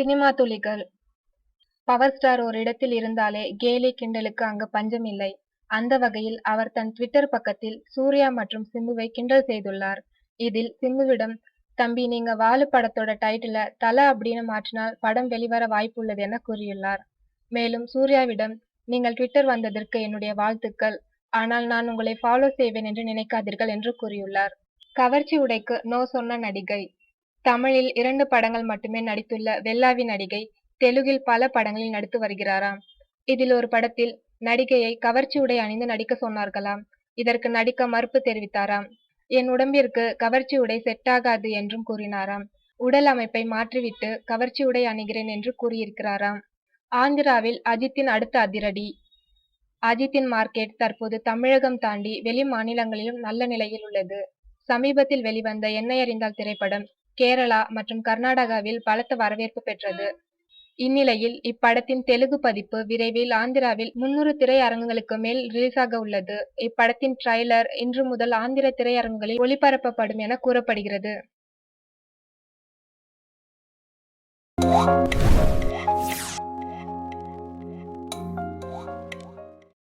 Cinema துளிகள். Power star ஒரு இடத்தில் இருந்தாலே கேலி கிண்டலுக்கு அங்கு பஞ்சமில்லை. அந்த வகையில் அவர் தன் ட்விட்டர் பக்கத்தில் சூர்யா மற்றும் சிம்புவை கிண்டல் செய்துள்ளார். இதில் சிம்புவிடம், "தம்பி, நீங்க வாலு படத்தோட டைட்டில தல அப்படின்னு மாற்றினால் படம் வெளிவர வாய்ப்புள்ளது" என கூறியுள்ளார். மேலும் சூர்யாவிடம், "நீங்கள் ட்விட்டர் வந்ததற்கு என்னுடைய வாழ்த்துக்கள். ஆனால் நான் உங்களை ஃபாலோ செய்வேன் என்று நினைக்காதீர்கள்" என்று கூறியுள்ளார். கவர்ச்சி உடைக்கு நோ சொன்ன நடிகை. தமிழில் 2 படங்கள் மட்டுமே நடித்துள்ள வெள்ளாவி நடிகை தெலுங்கில் பல படங்களில் நடித்து வருகிறாராம். இதில் ஒரு படத்தில் நடிகையை கவர்ச்சி உடை அணிந்து நடிக்க சொன்னார்களாம். இதற்கு நடிக்க மறுப்பு தெரிவித்தாராம். "என் உடம்பிற்கு கவர்ச்சி உடை செட் ஆகாது" என்றும் கூறினாராம். உடல் அமைப்பை மாற்றிவிட்டு கவர்ச்சி உடை அணிகிறேன் என்று கூறியிருக்கிறாராம். ஆந்திராவில் அஜித்தின் அடுத்த அதிரடி. அஜித்தின் மார்க்கெட் தற்போது தமிழகம் தாண்டி வெளி மாநிலங்களிலும் நல்ல நிலையில் உள்ளது. சமீபத்தில் வெளிவந்த என்னை அறிந்தால் திரைப்படம் கேரளா மற்றும் கர்நாடகாவில் பலத்த வரவேற்பு பெற்றது. இந்நிலையில் இப்படத்தின் தெலுங்கு பதிப்பு விரைவில் ஆந்திராவில் 300 திரையரங்குகளுக்கு மேல் ரிலீஸாக உள்ளது. இப்படத்தின் ட்ரைலர் இன்று முதல் ஆந்திர திரையரங்குகளில் ஒளிபரப்பப்படும் என கூறப்படுகிறது.